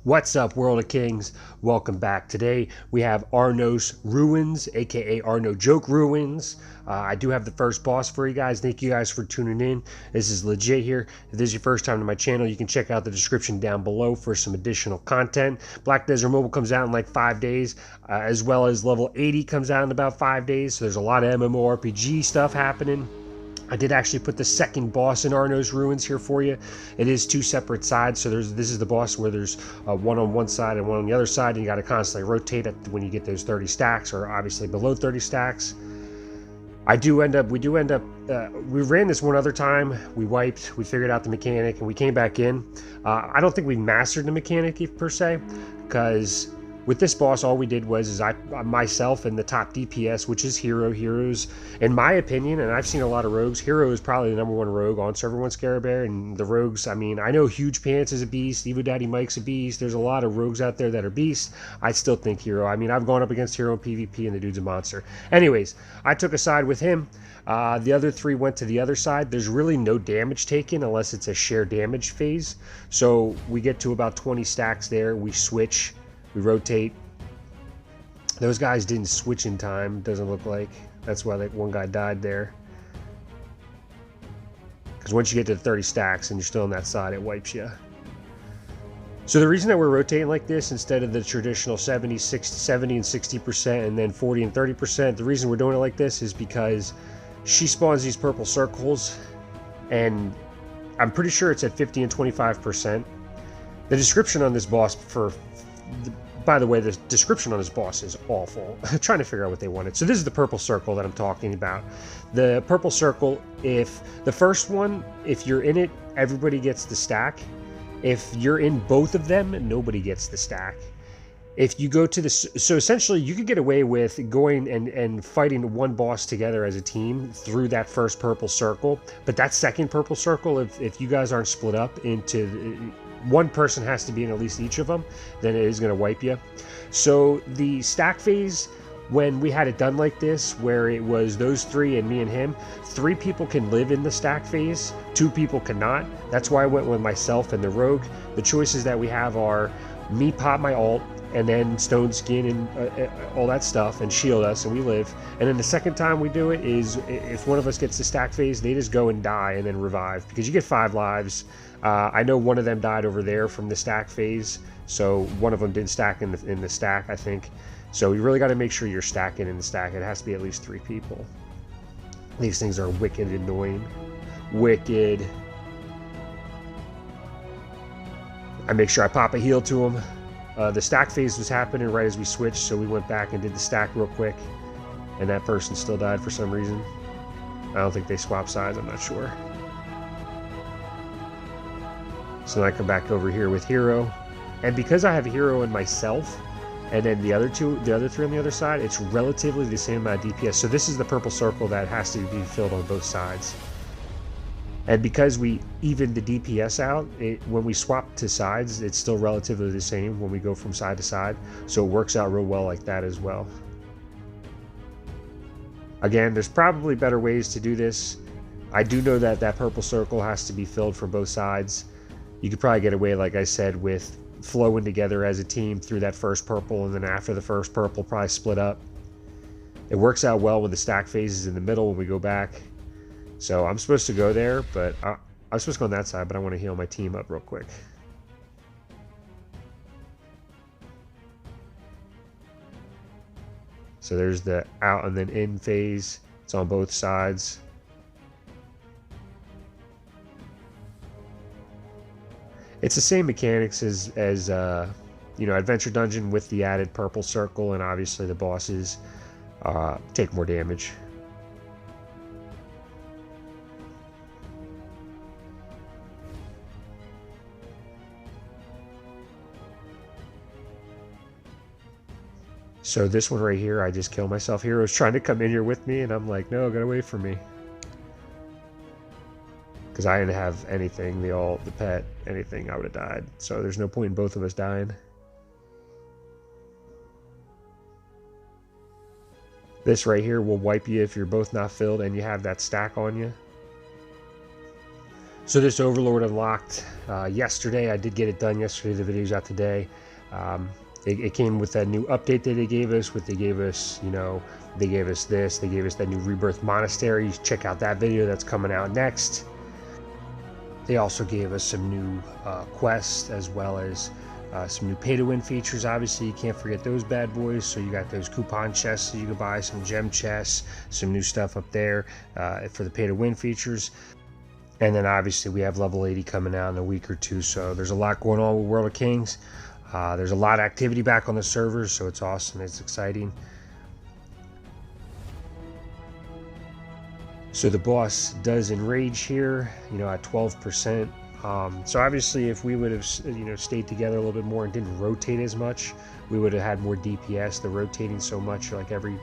What's up, World of Kings? Welcome back. Today we have Arnos Ruins, aka Arno Joke Ruins. I do have the first boss for you guys. Thank you guys for tuning in. This is legit here. If this is your first time to my channel, you can check out the description down below for some additional content. Black Desert Mobile comes out in like 5 days, as well as level 80 comes out in about 5 days. So there's a lot of MMORPG stuff happening. I did actually put the second boss in Arnos Ruins here for you. It is two separate sides, so this is the boss where there's one on one side and one on the other side, and you got to constantly rotate it when you get those 30 stacks, or obviously below 30 stacks. We ran this one other time. We wiped, we figured out the mechanic, and we came back in. I don't think we mastered the mechanic per se, because with this boss, all we did was myself and the top DPS, which is Hero. Heroes, in my opinion, and I've seen a lot of rogues, Hero is probably the #1 rogue on Server 1 Scarabear, and the rogues, I mean, I know Huge Pants is a beast, Evo Daddy Mike's a beast, there's a lot of rogues out there that are beasts. I still think Hero, I mean, I've gone up against Hero in PvP, and the dude's a monster. Anyways, I took a side with him. The other three went to the other side. There's really no damage taken unless it's a share damage phase. So we get to about 20 stacks there, we switch, we rotate. Those guys didn't switch in time, doesn't look like. That's why one guy died there. Because once you get to 30 stacks and you're still on that side, it wipes you. So the reason that we're rotating like this instead of the traditional 70 and 60% and then 40 and 30%, the reason we're doing it like this is because she spawns these purple circles, and I'm pretty sure it's at 50 and 25%. The description on this boss by the way, the description on this boss is awful. I'm trying to figure out what they wanted. So this is the purple circle that I'm talking about. The purple circle, if the first one, if you're in it, everybody gets the stack. If you're in both of them, nobody gets the stack. If you go to so essentially you could get away with going and fighting one boss together as a team through that first purple circle, but that second purple circle, if you guys aren't split up into, one person has to be in at least each of them, then it is going to wipe you. So the stack phase, when we had it done like this, where it was those three and me and him, 3 people can live in the stack phase, 2 people cannot. That's why I went with myself and the rogue. The choices that we have are me pop my ult, and then stone skin and all that stuff, and shield us, and we live. And then the second time we do it is if one of us gets the stack phase, they just go and die and then revive, because you get 5 lives. I know one of them died over there from the stack phase, so one of them didn't stack in the stack, I think. So you really got to make sure you're stacking in the stack. It has to be at least 3 people. These things are wicked annoying. Wicked. I make sure I pop a heal to them. The stack phase was happening right as we switched, so we went back and did the stack real quick, and that person still died for some reason. I don't think they swapped sides, I'm not sure. So then I come back over here with Hero, and because I have Hero and myself, and then the other 3 on the other side, it's relatively the same amount of DPS. So this is the purple circle that has to be filled on both sides. And because we evened the DPS out, when we swap to sides, it's still relatively the same when we go from side to side. So it works out real well like that as well. Again, there's probably better ways to do this. I do know that that purple circle has to be filled from both sides. You could probably get away, like I said, with flowing together as a team through that first purple, and then after the first purple, probably split up. It works out well with the stack phases in the middle when we go back. So I'm supposed to go there, but I'm supposed to go on that side, but I want to heal my team up real quick. So there's the out and then in phase. It's on both sides. It's the same mechanics as you know, Adventure Dungeon with the added purple circle, and obviously the bosses take more damage. So this one right here, I just killed myself. Hero's trying to come in here with me, and I'm like, no, get away from me. Because I didn't have anything, the ult, the pet, anything, I would have died. So there's no point in both of us dying. This right here will wipe you if you're both not filled and you have that stack on you. So this Overlord unlocked yesterday. I did get it done yesterday. The video's out today. It came with that new update that they gave us. They gave us, you know, they gave us this. They gave us that new Rebirth Monastery. Check out that video. That's coming out next. They also gave us some new quests, as well as some new pay-to-win features. Obviously, you can't forget those bad boys. So you got those coupon chests that you can buy, some gem chests, some new stuff up there for the pay-to-win features. And then obviously we have level 80 coming out in a week or two. So there's a lot going on with World of Kings. There's a lot of activity back on the servers, so it's awesome. It's exciting. So the boss does enrage here, you know, at 12%. So obviously, if we would have, you know, stayed together a little bit more and didn't rotate as much, we would have had more DPS. The rotating so much, like every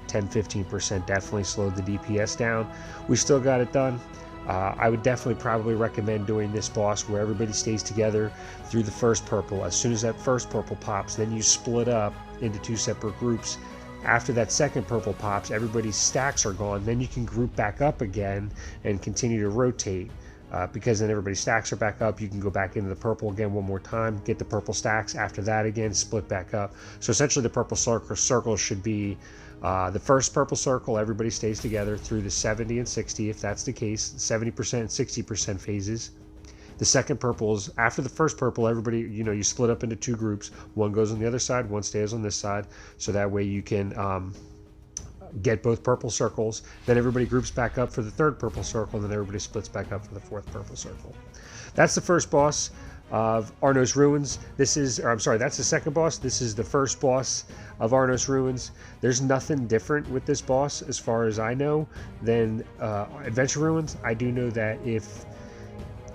10-15%, definitely slowed the DPS down. We still got it done. I would definitely probably recommend doing this boss where everybody stays together through the first purple. As soon as that first purple pops, then you split up into 2 separate groups. After that second purple pops, everybody's stacks are gone. Then you can group back up again and continue to rotate. Because then everybody's stacks are back up, you can go back into the purple again one more time, get the purple stacks. After that again, split back up. So essentially the purple circle should be the first purple circle, everybody stays together through the 70 and 60, if that's the case, 70% and 60% phases. The second purple is after the first purple, everybody, you know, you split up into 2 groups. One goes on the other side, one stays on this side. So that way you can get both purple circles. Then everybody groups back up for the third purple circle, and then everybody splits back up for the fourth purple circle. That's the first boss of Arnos Ruins. This is, or I'm sorry, that's the second boss. This is the first boss of Arnos Ruins. There's nothing different with this boss as far as I know than Adventure Ruins. I do know that if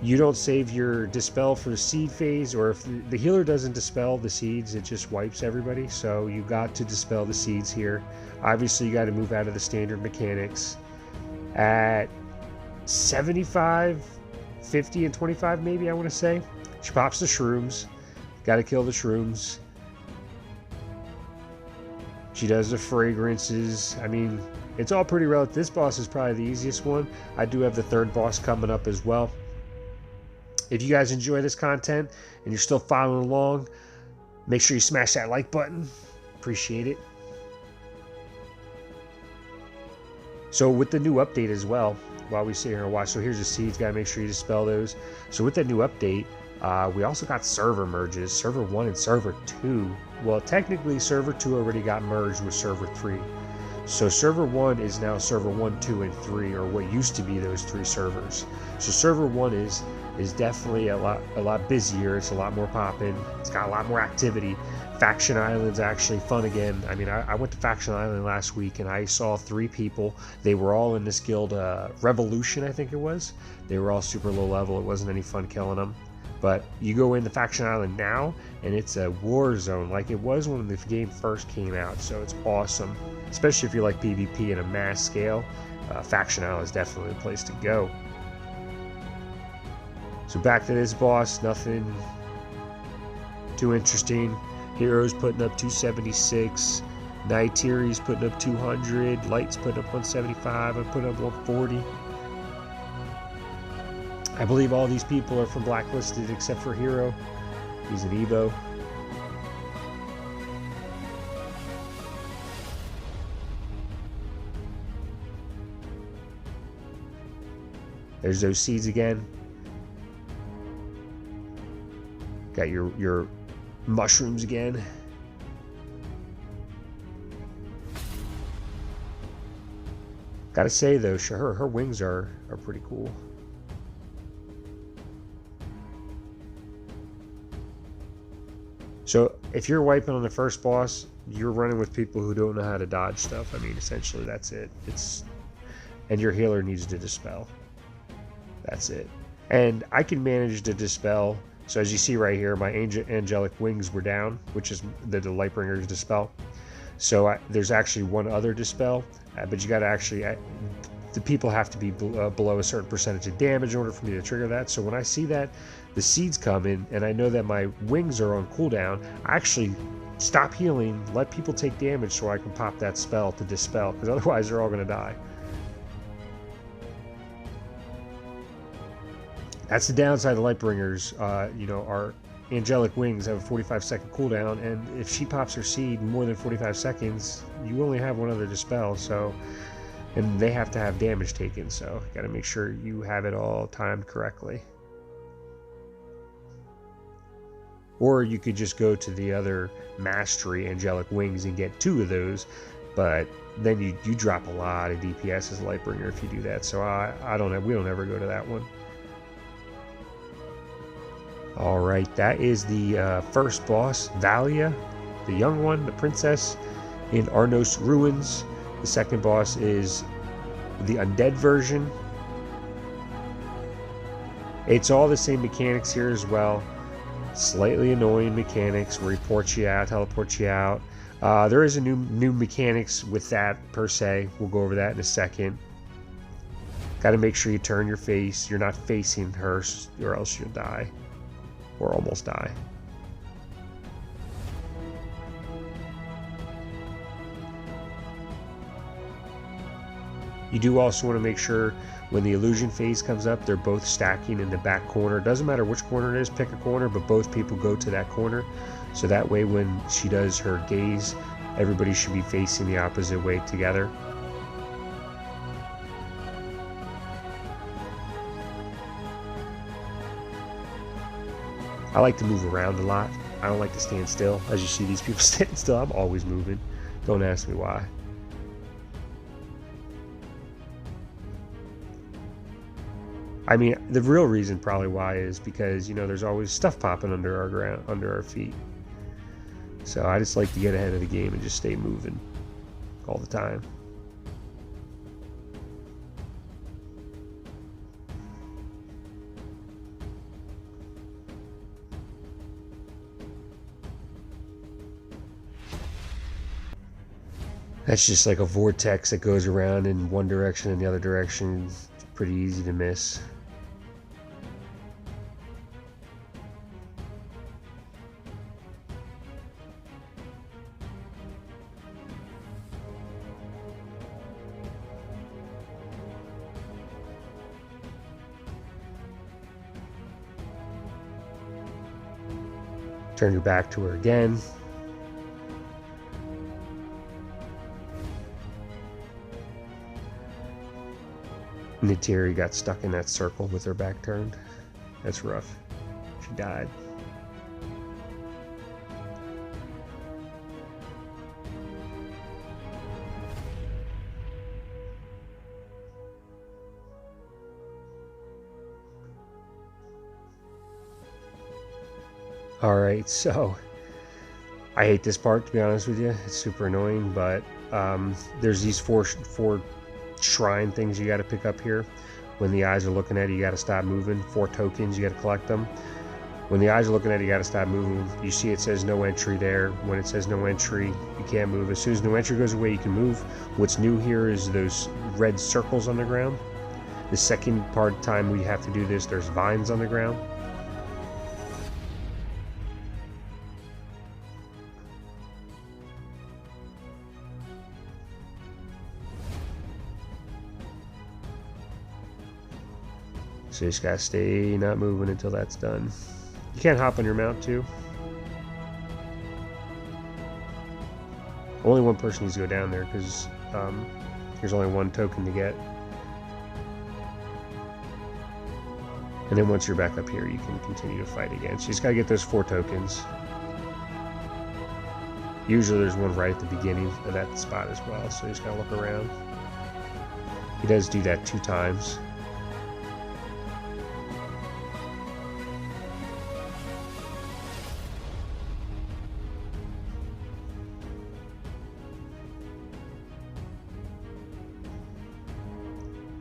you don't save your dispel for the seed phase, or if the healer doesn't dispel the seeds, it just wipes everybody. So you got to dispel the seeds here. Obviously you got to move out of the standard mechanics at 75, 50 and 25 maybe, I want to say. She pops the shrooms. Got to kill the shrooms. She does the fragrances. I mean, it's all pretty relative. This boss is probably the easiest one. I do have the third boss coming up as well. If you guys enjoy this content and you're still following along, make sure you smash that like button. Appreciate it. So with the new update as well, while we sit here and watch, so here's the seeds, gotta make sure you dispel those. So with that new update, we also got server merges, server 1 and server 2. Well, technically server 2 already got merged with server 3. So server 1 is now server 1, 2, and 3, or what used to be those 3 servers. So server 1 is definitely a lot busier. It's a lot more popping. It's got a lot more activity. Faction Island's actually fun again. I mean, I went to Faction Island last week and I saw 3 people. They were all in this guild, Revolution, I think it was. They were all super low level. It wasn't any fun killing them. But you go into Faction Island now, and it's a war zone like it was when the game first came out. So it's awesome, especially if you like PvP in a mass scale. Faction Island is definitely the place to go. So back to this boss, nothing too interesting. Heroes putting up 276, Nightiri's putting up 200, Light's putting up 175, I'm putting up 140. I believe all these people are from Blacklisted except for Hero. He's an Evo. There's those seeds again. Got your mushrooms again. Gotta say though, her wings are pretty cool. So if you're wiping on the first boss, you're running with people who don't know how to dodge stuff. I mean, essentially that's it. And your healer needs to dispel. That's it. And I can manage to dispel. So as you see right here, my angelic wings were down, which is the Lightbringer's dispel. So there's actually one other dispel, but you got to actually, the people have to be below a certain percentage of damage in order for me to trigger that. So when I see that the seeds come in and I know that my wings are on cooldown, I actually stop healing, let people take damage so I can pop that spell to dispel, because otherwise they're all going to die. That's the downside of Lightbringers. You know, our angelic wings have a 45-second cooldown, and if she pops her seed in more than 45 seconds, you only have one other dispel. So, and they have to have damage taken. So, got to make sure you have it all timed correctly. Or you could just go to the other mastery angelic wings and get 2 of those, but then you drop a lot of DPS as a Lightbringer if you do that. So I don't know. We don't ever go to that one. All right, that is the first boss, Valia, the young one, the princess, in Arnos Ruins. The second boss is the undead version. It's all the same mechanics here as well. Slightly annoying mechanics where he ports you out, teleports you out. There is a new mechanics with that per se. We'll go over that in a second. Got to make sure you turn your face. You're not facing her, or else you'll die, or almost die. You do also want to make sure when the illusion phase comes up, they're both stacking in the back corner. Doesn't matter which corner it is, pick a corner, but both people go to that corner. So that way when she does her gaze, everybody should be facing the opposite way together. I like to move around a lot. I don't like to stand still. As you see these people standing still, I'm always moving. Don't ask me why. I mean, the real reason probably why is because, you know, there's always stuff popping under our feet. So I just like to get ahead of the game and just stay moving all the time. That's just like a vortex that goes around in one direction and the other direction. It's pretty easy to miss. Turn your back to her again. Neytiri got stuck in that circle with her back turned. That's rough. She died. Alright, so I hate this part, to be honest with you. It's super annoying, but there's these four shrine things you got to pick up here. When the eyes are looking at you, you got to stop moving. 4 tokens, you got to collect them. When the eyes are looking at you, you got to stop moving. You see it says no entry there. When it says no entry, you can't move. As soon as no entry goes away, you can move. What's new here is those red circles on the ground. The second time we have to do this, there's vines on the ground. So you just gotta stay not moving until that's done. You can't hop on your mount too. Only one person needs to go down there because there's only 1 token to get. And then once you're back up here, you can continue to fight again. So you just gotta get those 4 tokens. Usually there's one right at the beginning of that spot as well, so you just gotta look around. He does do that 2 times.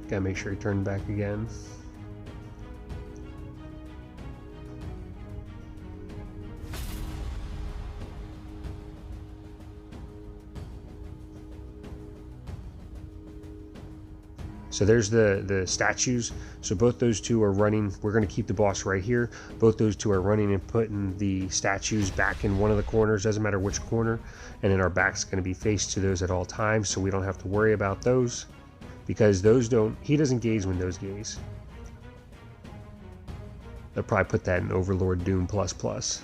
Gotta make sure you turn back again. So there's the statues. So both those 2 are running. We're going to keep the boss right here. Both those 2 are running and putting the statues back in one of the corners. Doesn't matter which corner. And then our back's going to be faced to those at all times, so we don't have to worry about those. Because those don't, he doesn't gaze when those gaze. They'll probably put that in Overlord Doom ++.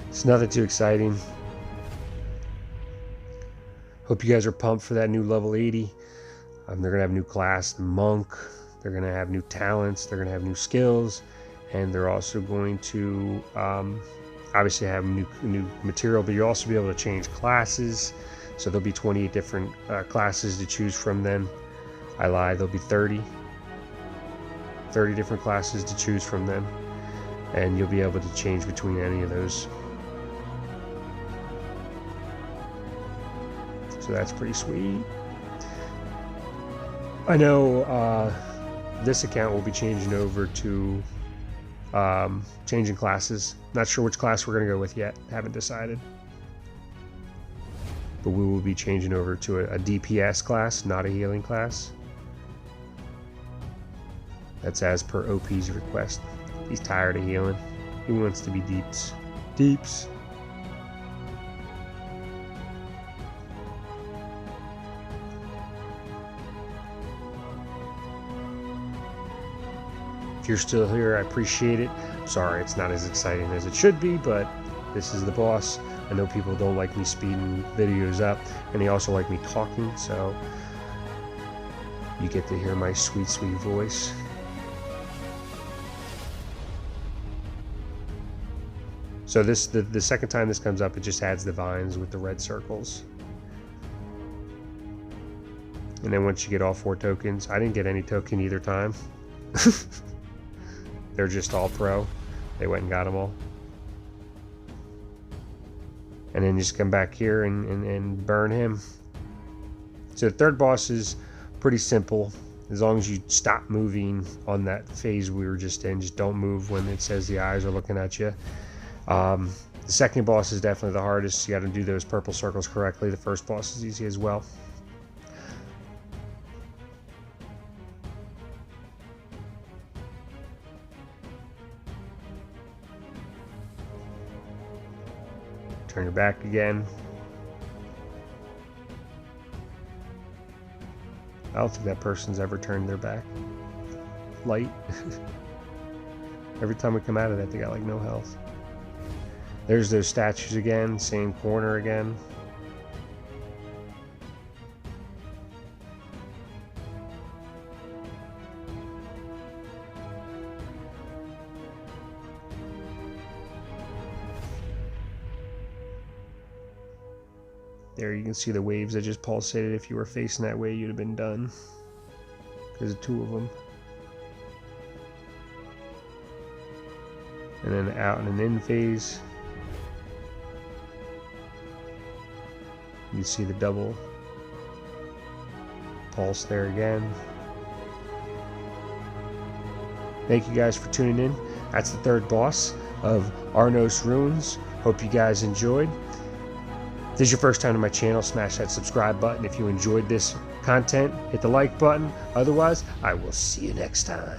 It's nothing too exciting. Hope you guys are pumped for that new level 80. They're going to have new class, Monk. They're going to have new talents. They're going to have new skills. And they're also going to obviously have new material, but you'll also be able to change classes. So there'll be 28 different classes to choose from then. I lied, there'll be 30 different classes to choose from then. And you'll be able to change between any of those. So that's pretty sweet. I know this account will be changing over to changing classes. Not sure which class we're going to go with yet. Haven't decided. But we will be changing over to a DPS class, not a healing class. That's as per OP's request. He's tired of healing. He wants to be deeps. Deeps. If you're still here, I appreciate it. Sorry, it's not as exciting as it should be, but this is the boss. I know people don't like me speeding videos up, and they also like me talking, so you get to hear my sweet, sweet voice. So this, the second time this comes up, it just adds the vines with the red circles. And then once you get all 4 tokens, I didn't get any token either time. They're just all pro. They went and got them all. And then you just come back here and burn him. So the third boss is pretty simple. As long as you stop moving on that phase we were just in. Just don't move when it says the eyes are looking at you. The second boss is definitely the hardest. You got to do those purple circles correctly. The first boss is easy as well. Turn your back again. I don't think that person's ever turned their back. Light. Every time we come out of that, they got like no health. There's those statues again, same corner again. There you can see the waves that just pulsated. If you were facing that way, you'd have been done. There's 2 of them. And then out in an in phase. You see the double pulse there again. Thank you guys for tuning in. That's the third boss of Arnos Ruins. Hope you guys enjoyed. If this is your first time to my channel, smash that subscribe button. If you enjoyed this content, hit the like button. Otherwise, I will see you next time.